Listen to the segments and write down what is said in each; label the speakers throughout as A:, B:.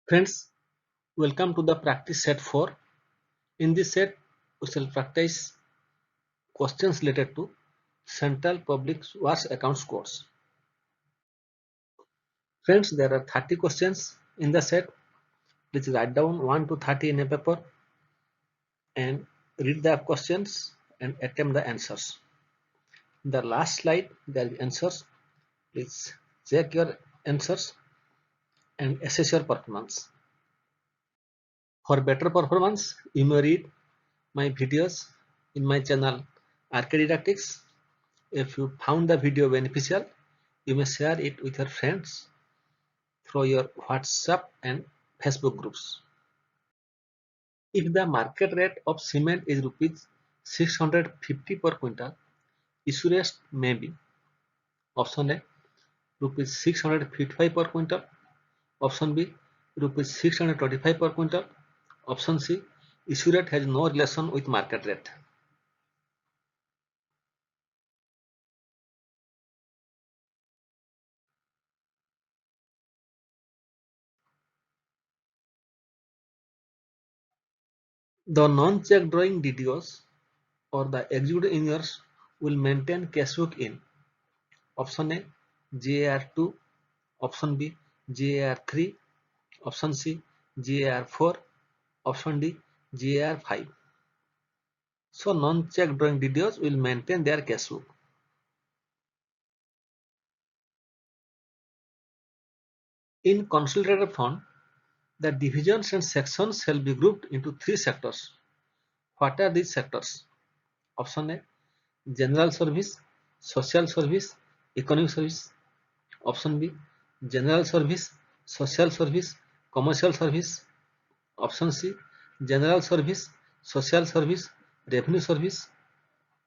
A: Friends, welcome to the practice set 4. In this set, we shall practice questions related to Central Public Works Accounts course. Friends, there are 30 questions in the set. Please write down 1 to 30 in a paper and read the questions and attempt the answers. In the last slide, there are answers. Please check your answers and assess your performance. For better performance, you may read my videos in my channel Archididactics. If you found the video beneficial, you may share it with your friends through your WhatsApp and Facebook groups. If the market rate of cement is rupees 650 per quintal, issue rate may be option A rupees 655 per quintal, option B rupees 625 per quintal, option C issue rate has no relation with market rate. The non-check drawing DDOs or the executive engineers will maintain cash book in option A GAR2, option B GAR3, option C GAR4, option D GAR5. So non-check drawing DDOs will maintain their cash book. In consolidated fund, the divisions and sections shall be grouped into three sectors. What are these sectors? Option A general service, social service, economic service. Option B general service, social service, commercial service. Option C general service, social service, revenue service.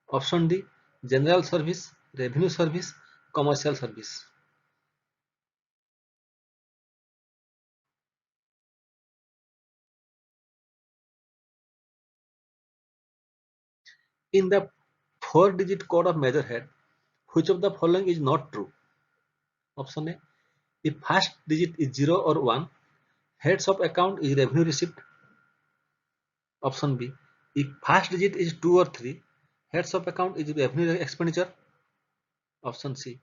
A: Option D general service, revenue service, commercial service. In the 4-digit code of measure-head, which of the following is not true? Option A if first digit is 0 or 1, heads of account is revenue receipt. Option B if first digit is 2 or 3, heads of account is revenue expenditure. Option C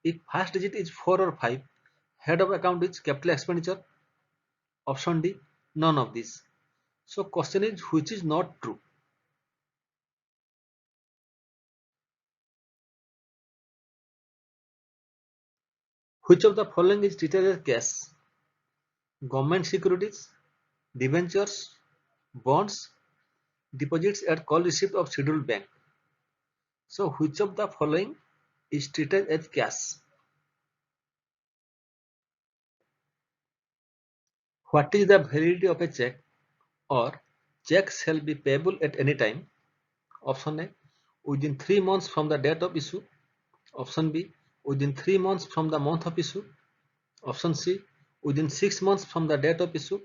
A: if first digit is 4 or 5, head of account is capital expenditure. Option D none of these. So question is which is not true? Which of the following is treated as cash? Government securities, debentures, bonds, deposits at call receipt of scheduled bank. So which of the following is treated as cash? What is the validity of a check or check shall be payable at any time? Option A within 3 months from the date of issue. Option B within 3 months from the month of issue. Option C within 6 months from the date of issue.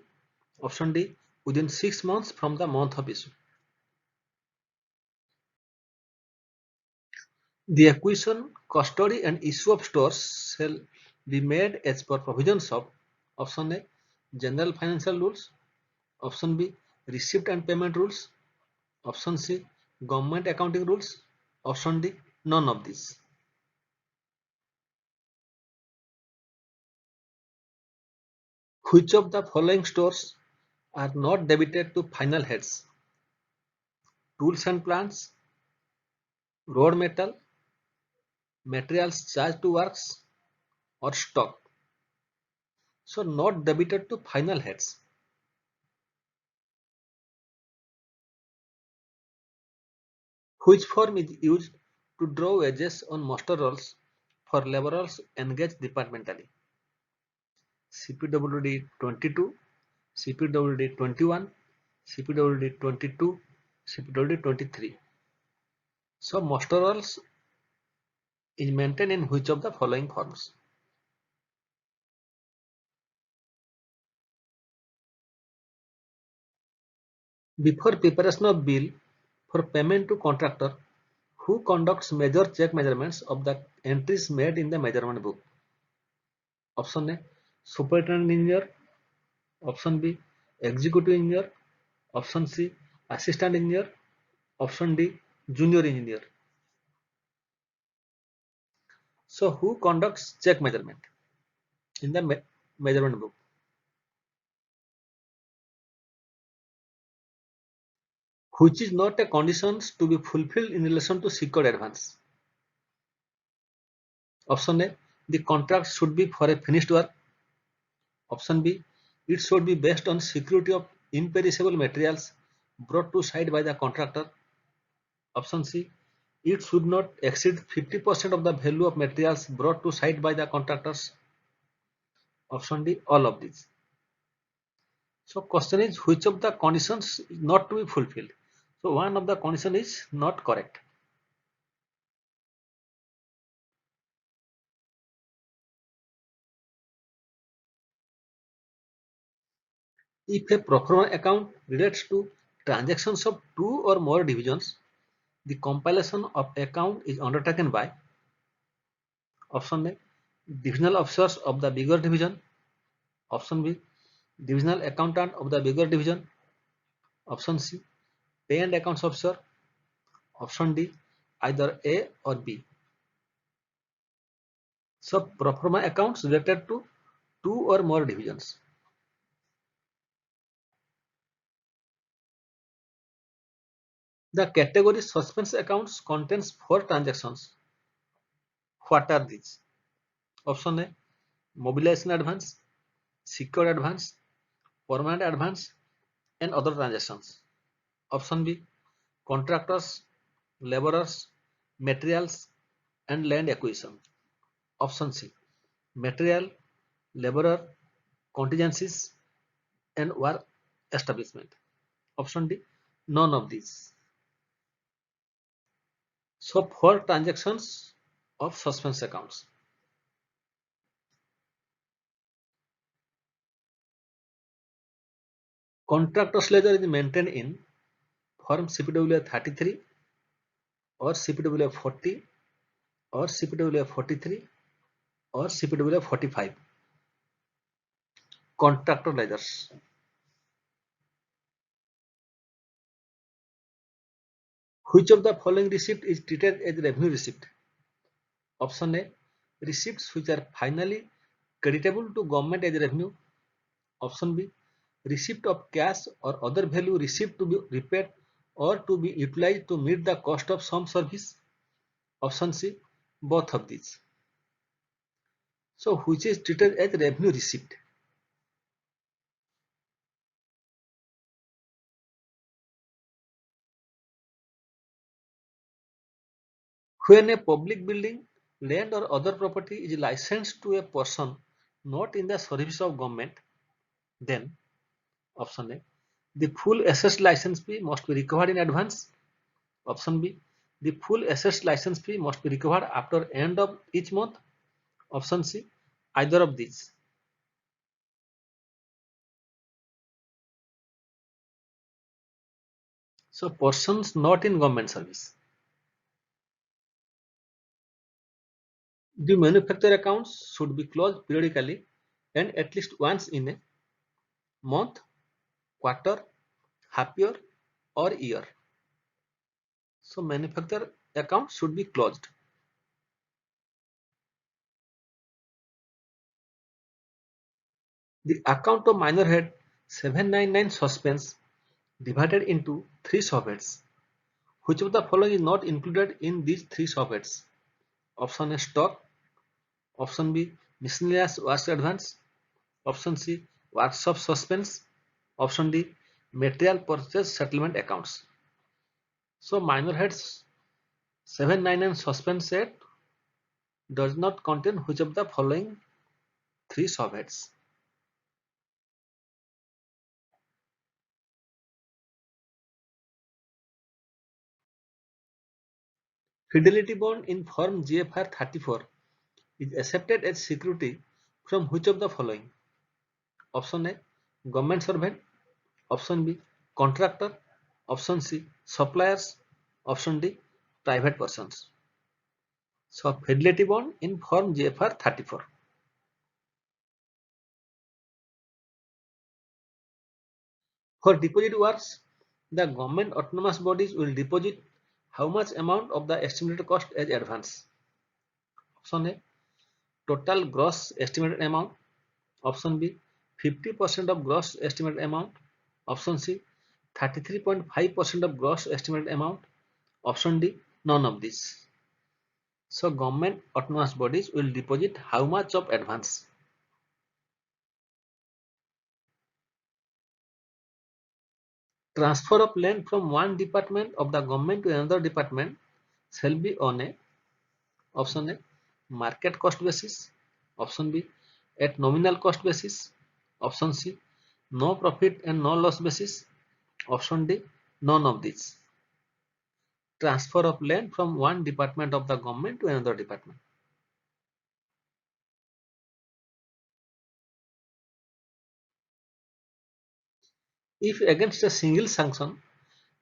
A: Option D within 6 months from the month of issue. The acquisition, custody and issue of stores shall be made as per provisions of option A general financial rules, option B receipt and payment rules, option C government accounting rules, option D none of these. Which of the following stores are not debited to final heads? Tools and plants, road metal, materials charged to works or stock. So not debited to final heads. Which form is used to draw wages on muster rolls for laborers engaged departmentally? CPWD 22, CPWD 21, CPWD 22, CPWD 23. So muster rolls is maintained in which of the following forms? Before preparation of bill for payment to contractor, who conducts major check measurements of the entries made in the measurement book? Option A superintendent engineer, Option B, executive engineer. Option C, assistant engineer. Option D, junior engineer. So who conducts check measurement in the measurement book? Which is not a conditions to be fulfilled in relation to secured advance? Option A, the contract should be for a finished work. Option B, it should be based on security of imperishable materials brought to site by the contractor. Option C, it should not exceed 50% of the value of materials brought to site by the contractors. Option D, all of these. So question is, which of the conditions is not to be fulfilled? So one of the condition is not correct. If a pro forma account relates to transactions of two or more divisions, the compilation of account is undertaken by option A, divisional officers of the bigger division. Option B, divisional accountant of the bigger division. Option C, pay and accounts officer. Option D, either A or B. So pro forma accounts related to two or more divisions. The category suspense accounts contains four transactions. What are these? Option A, mobilization advance, secured advance, permanent advance, and other transactions. Option B, contractors, laborers, materials, and land acquisition. Option C, material, laborer, contingencies, and work establishment. Option D, none of these. So four transactions of suspense accounts. Contractor's ledger is maintained in Form CPWA 33 or CPWA 40 or CPWA 43 or CPWA 45. Contractor ledgers. Which of the following receipt is treated as revenue receipt? Option A, receipts which are finally creditable to government as revenue. Option B, receipt of cash or other value received to be repaid or to be utilized to meet the cost of some service. Option C, both of these. So which is treated as revenue receipt? When a public building, land or other property is licensed to a person not in the service of government, then option A, the full assessed license fee must be recovered in advance. Option B, the full assessed license fee must be recovered after end of each month. Option C, either of these. So persons not in government service. The manufacturer accounts should be closed periodically and at least once in a month, quarter, half year or year. So manufacturer account should be closed. The account of minor head 799 suspense divided into three subheads. Which of the following is not included in these three subheads? Option A, stock. Option B, miscellaneous works advance. Option C, workshop suspense. Option D, material purchase settlement accounts. So minor heads 799 suspense set does not contain which of the following three subheads. Fidelity bond in form GFR 34 is accepted as security from which of the following? Option A, government servant. Option B, contractor. Option C, suppliers. Option D, private persons. So fidelity bond in form GFR 34. For deposit works, the government autonomous bodies will deposit how much amount of the estimated cost as advance. Option A, total gross estimated amount. Option B, 50% of gross estimated amount. Option C, 33.5% of gross estimated amount. Option D, none of these. So government autonomous bodies will deposit how much of advance? Transfer of land from one department of the government to another department shall be on a option A, market cost basis. Option B, at nominal cost basis. Option C, no profit and no loss basis. Option D, none of these. Transfer of land from one department of the government to another department. If against a single sanction,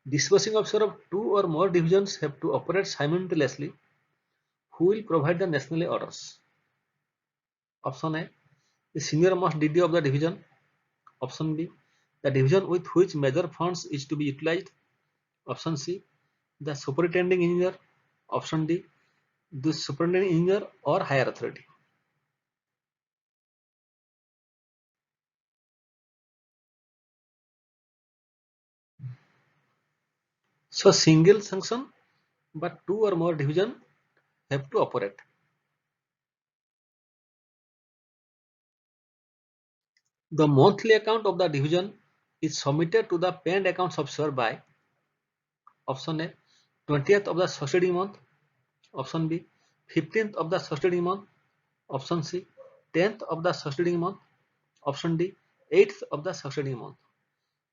A: disbursing officer of two or more divisions have to operate simultaneously, who will provide the nationally orders? Option A, the senior most DD of the division. Option B, the division with which major funds is to be utilized. Option C, the superintending engineer. Option D, the superintending engineer or higher authority. So single sanction, but two or more division have to operate. The monthly account of the division is submitted to the parent accounts officer by option A, 20th of the succeeding month. Option B, 15th of the succeeding month. Option C, 10th of the succeeding month. Option D, 8th of the succeeding month.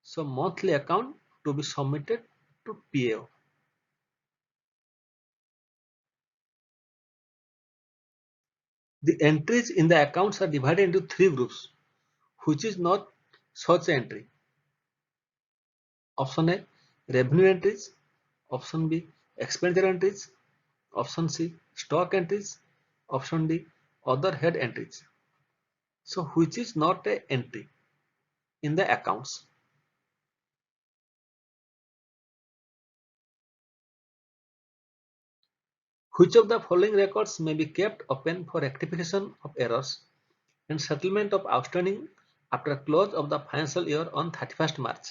A: So monthly account to be submitted to PAO. The entries in the accounts are divided into three groups, which is not such entry. Option A, revenue entries. Option B, expenditure entries. Option C, stock entries. Option D, other head entries. So which is not a entry in the accounts? Which of the following records may be kept open for rectification of errors and settlement of outstanding after close of the financial year on 31st March?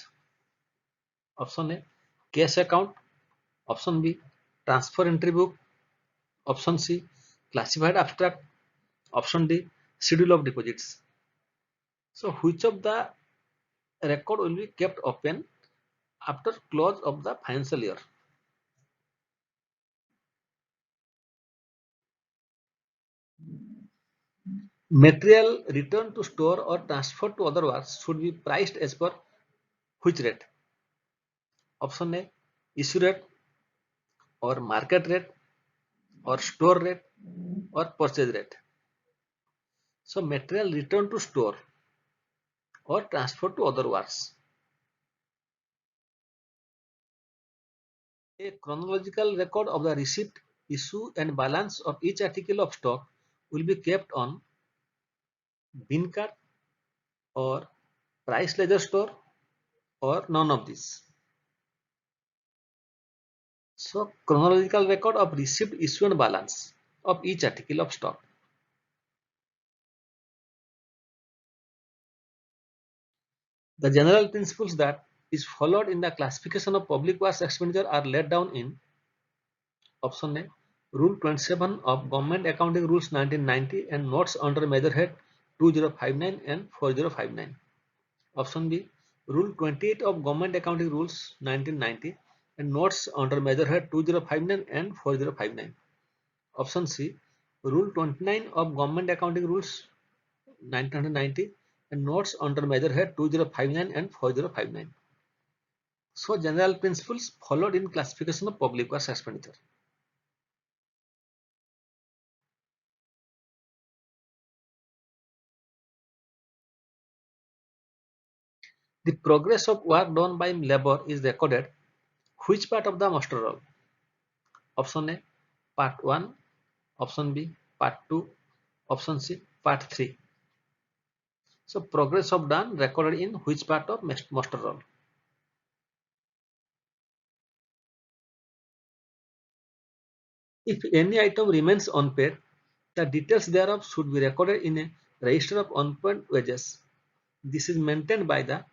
A: Option A, cash account. Option B, transfer entry book. Option C, classified abstract. Option D, schedule of deposits. So which of the record will be kept open after close of the financial year? Material returned to store or transferred to other works should be priced as per which rate? Option A, issue rate or market rate or store rate or purchase rate. So material returned to store or transferred to other works. A chronological record of the receipt, issue and balance of each article of stock will be kept on bin card or price ledger store or none of these. So chronological record of receipt, issue and balance of each article of stock. The general principles that is followed in the classification of public works expenditure are laid down in option A, Rule 27 of Government Accounting Rules 1990 and notes under measure head 2059 and 4059. Option B, Rule 28 of Government Accounting Rules 1990 and notes under measure head 2059 and 4059. Option C, Rule 29 of Government Accounting Rules 1990 and notes under measure head 2059 and 4059. So general principles followed in classification of public works expenditure. The progress of work done by labor is recorded. Which part of the master roll? Option A, part 1. Option B, part 2. Option C, part 3. So progress of done recorded in which part of master roll? If any item remains unpaid, the details thereof should be recorded in a register of unpaid wages. This is maintained by the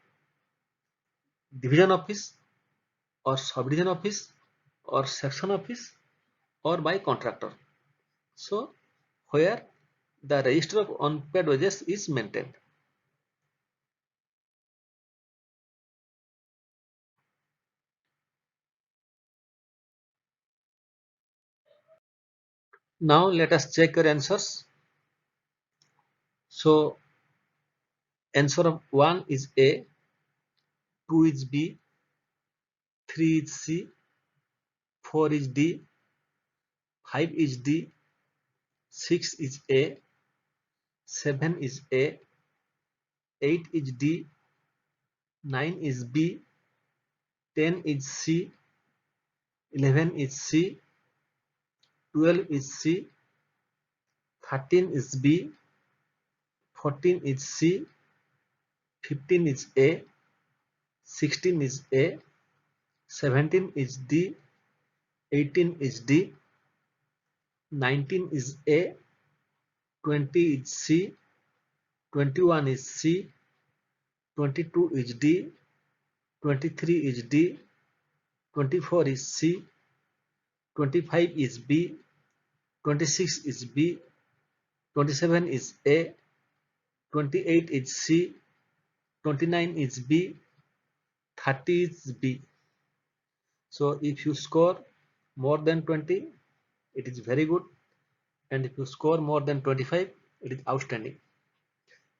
A: division office or subdivision office or section office or by contractor. So where the register of unpaid wages is maintained. Now let us check your answers. So answer of 1 is A, 2 is B, 3 is C, 4 is D, 5 is D, 6 is A, 7 is A, 8 is D, 9 is B, 10 is C, 11 is C, 12 is C, 13 is B, 14 is C, 15 is A, 16 is A, 17 is D, 18 is D, 19 is A, 20 is C, 21 is C, 22 is D, 23 is D, 24 is C, 25 is B, 26 is B, 27 is A, 28 is C, 29 is B, 30 is B. So if you score more than 20, it is very good, and if you score more than 25, it is outstanding.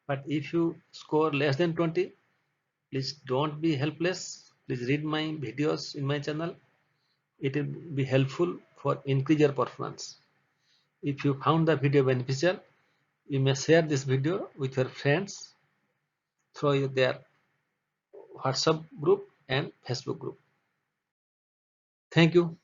A: But if you score less than 20, please don't be helpless. Please read my videos in my channel. It will be helpful for increase your performance. If you found the video beneficial, you may share this video with your friends through their WhatsApp group and Facebook group. Thank you.